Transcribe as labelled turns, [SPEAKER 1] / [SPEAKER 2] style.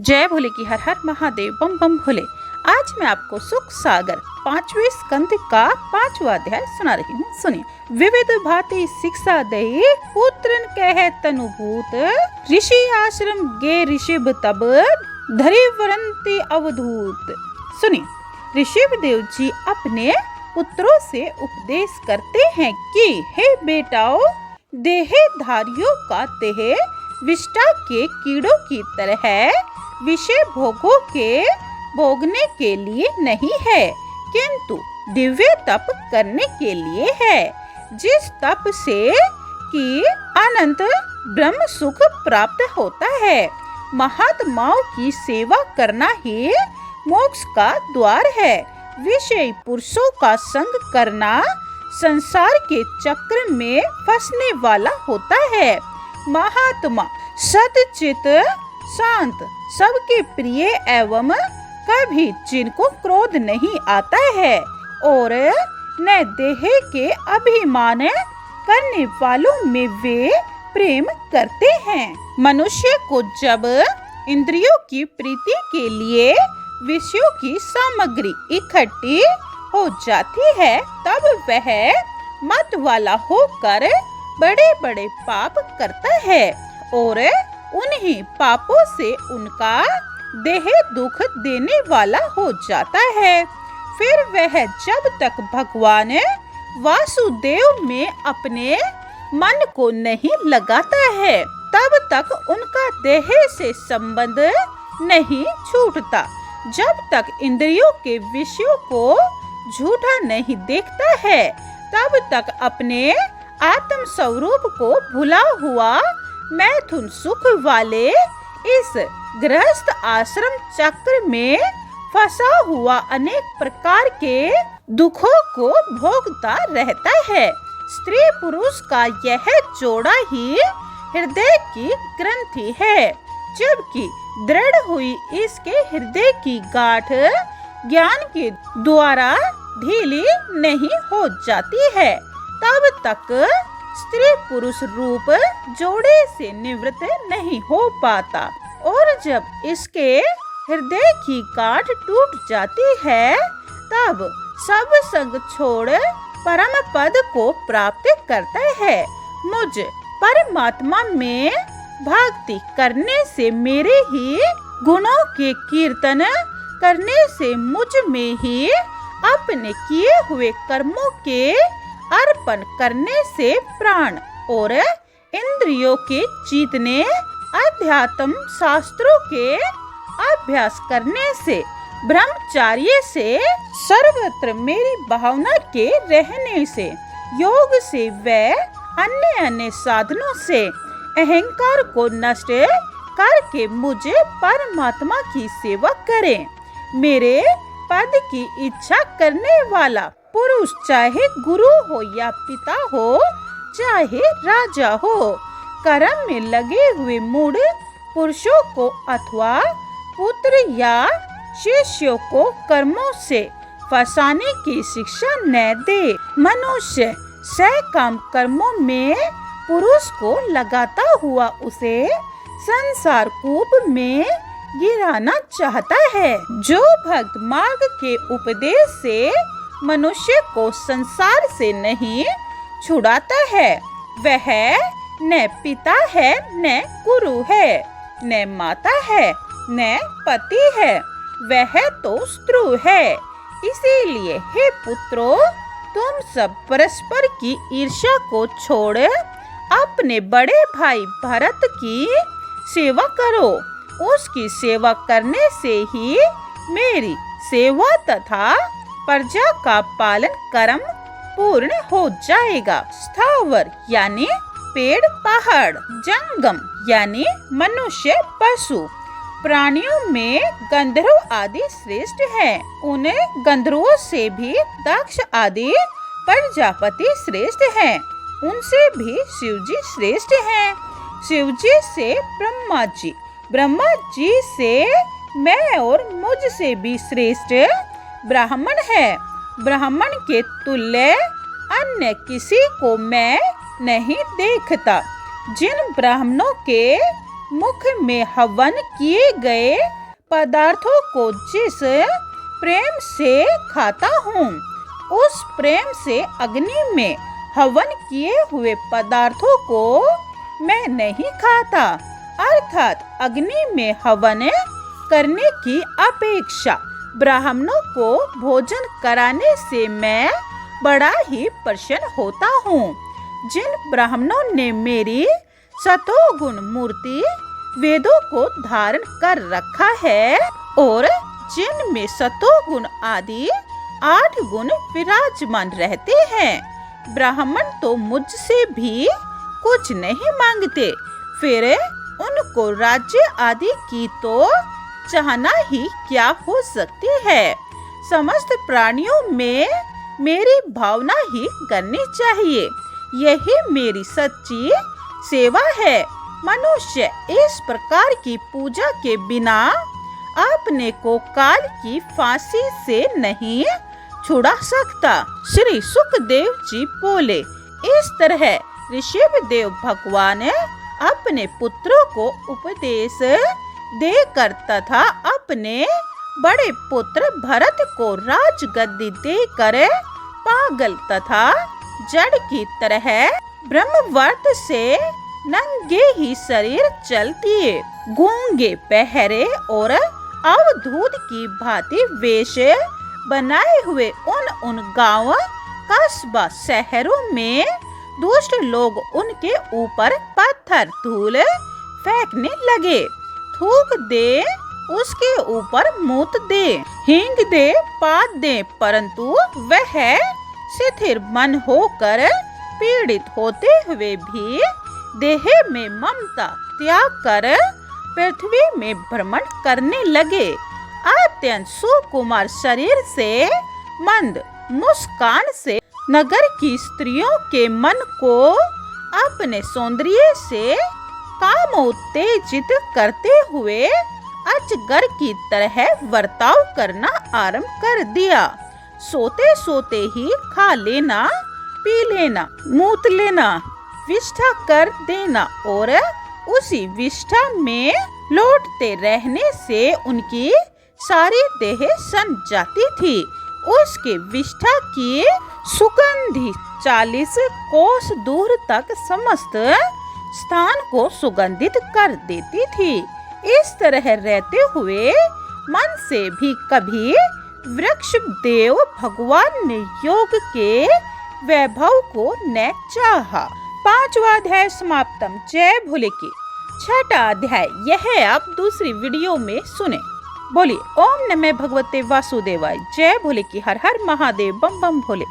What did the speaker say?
[SPEAKER 1] जय भोले की हर हर महादेव बम बम भोले। आज मैं आपको सुख सागर 5वें स्कंद का 5वां अध्याय सुना रही हूँ। सुनिए। विविध भांति शिक्षा दई पुत्रन कहे तनुभूत, ऋषि आश्रम गे ऋषभ तब धरि वरंती अवधूत। सुनिए। ऋषभ देव जी अपने पुत्रों से उपदेश करते हैं कि हे बेटाओ, देहधारियों का देह विष्ठा के कीड़ों की तरह है, विषय भोगों के भोगने के लिए नहीं है, किंतु दिव्य तप करने के लिए है, जिस तप से कि अनंत ब्रह्म सुख प्राप्त होता है। महात्माओं की सेवा करना ही मोक्ष का द्वार है। विषय पुरुषों का संग करना संसार के चक्र में फंसने वाला होता है। महात्मा सतचित शांत सबके प्रिय एवं कभी जिनको क्रोध नहीं आता है और न देह के अभिमान करने वालों में वे प्रेम करते हैं। मनुष्य को जब इंद्रियों की प्रीति के लिए विषयों की सामग्री इकट्ठी हो जाती है, तब वह मत वाला होकर बड़े बड़े पाप करता है और उन्हीं पापों से उनका देह दुख देने वाला हो जाता है। फिर वह जब तक भगवान वासुदेव में अपने मन को नहीं लगाता है, तब तक उनका देह से संबंध नहीं छूटता। जब तक इंद्रियों के विषयों को झूठा नहीं देखता है, तब तक अपने आत्म स्वरूप को भुला हुआ मैथुन सुख वाले इस गृहस्थ आश्रम चक्र में फंसा हुआ अनेक प्रकार के दुखों को भोगता रहता है। स्त्री पुरुष का यह जोड़ा ही हृदय की ग्रंथि है, जबकि दृढ़ हुई इसके हृदय की गांठ ज्ञान के द्वारा ढीली नहीं हो जाती है, तब तक स्त्री पुरुष रूप जोड़े से निवृत्त नहीं हो पाता। और जब इसके हृदय की गांठ टूट जाती है, तब सब संग छोड़ परम पद को प्राप्त करता है। मुझ परमात्मा में भक्ति करने से, मेरे ही गुणों के कीर्तन करने से, मुझ में ही अपने किए हुए कर्मों के अर्पण करने से, प्राण और इंद्रियों के जीतने, अध्यात्म शास्त्रों के अभ्यास करने से, ब्रह्मचर्य से, सर्वत्र मेरी भावना के रहने से, योग से व अन्य अन्य साधनों से अहंकार को नष्ट करके मुझे परमात्मा की सेवा करें। मेरे पद की इच्छा करने वाला पुरुष चाहे गुरु हो या पिता हो, चाहे राजा हो, कर्म में लगे हुए मूढ़ पुरुषों को अथवा पुत्र या शिष्यों को कर्मों से फंसाने की शिक्षा न दे। मनुष्य सकाम कर्मों में पुरुष को लगाता हुआ उसे संसार कूप में गिराना चाहता है। जो भक्त मार्ग के उपदेश से मनुष्य को संसार से नहीं छुड़ाता है, वह न पिता है, न गुरु है, न माता है, न पति है, वह तो शत्रु है। इसीलिए हे पुत्रों, तुम सब परस्पर की ईर्ष्या को छोड़ अपने बड़े भाई भरत की सेवा करो। उसकी सेवा करने से ही मेरी सेवा तथा प्रजा का पालन कर्म पूर्ण हो जाएगा। स्थावर यानी पेड़ पहाड़, जंगम यानी मनुष्य पशु प्राणियों में गंधर्व आदि श्रेष्ठ हैं। उन्हें गंधर्वों से भी दक्ष आदि प्रजापति श्रेष्ठ हैं। उनसे भी शिवजी श्रेष्ठ हैं। शिवजी से ब्रह्मा जी, ब्रह्मा जी से मैं और मुझ से भी श्रेष्ठ ब्राह्मण है। ब्राह्मण के तुल्य अन्य किसी को मैं नहीं देखता। जिन ब्राह्मणों के मुख में हवन किए गए पदार्थों को जिस प्रेम से खाता हूँ, उस प्रेम से अग्नि में हवन किए हुए पदार्थों को मैं नहीं खाता। अर्थात अग्नि में हवन करने की अपेक्षा ब्राह्मणों को भोजन कराने से मैं बड़ा ही प्रसन्न होता हूँ। जिन ब्राह्मणों ने मेरी सतोगुण मूर्ति वेदों को धारण कर रखा है और जिनमें सतोगुण आदि 8 गुण विराजमान रहते हैं, ब्राह्मण तो मुझसे भी कुछ नहीं मांगते, फिर उनको राज्य आदि की तो चाहना ही क्या हो सकती है। समस्त प्राणियों में मेरी भावना ही करनी चाहिए, यही मेरी सच्ची सेवा है। मनुष्य इस प्रकार की पूजा के बिना अपने को काल की फांसी से नहीं छुड़ा सकता। श्री सुखदेव जी बोले, इस तरह ऋषभदेव भगवान अपने पुत्रों को उपदेश देकर तथा अपने बड़े पुत्र भरत को राजगद्दी देकर पागल तथा जड़ की तरह ब्रह्मवर्त से नंगे ही शरीर चल दिए, गूंगे पहरे और अवधूत की भांति वेश बनाए हुए उन गांव कस्बा शहरों में दुष्ट लोग उनके ऊपर पत्थर धूल फेंकने लगे। थूक दे, उसके ऊपर मूत दे, हींग दे, पात दे, परंतु वह शिथिर मन होकर पीड़ित होते हुए भी देह में ममता त्याग कर पृथ्वी में भ्रमण करने लगे। अत्यंत सुकुमार शरीर से मंद मुस्कान से नगर की स्त्रियों के मन को अपने सौंदर्य से काम उत्तेजित करते हुए अजगर की तरह वर्ताव करना आरंभ कर दिया। सोते सोते ही खा लेना, पी लेना, मूत लेना, विष्ठा कर देना और उसी विष्ठा में लौटते रहने से उनकी सारी देह सन जाती थी। उसके विष्ठा की सुगंधी 40 कोस दूर तक समस्त स्थान को सुगंधित कर देती थी। इस तरह रहते हुए मन से भी कभी वृक्षदेव भगवान ने योग के वैभव को न चाहा। 5वां अध्याय समाप्तम। जय भोले की 6ठा अध्याय यह आप दूसरी वीडियो में सुने। बोलिए ओम नमः भगवते वासुदेवाय। जय भोले की। हर हर महादेव। बम बम भोले।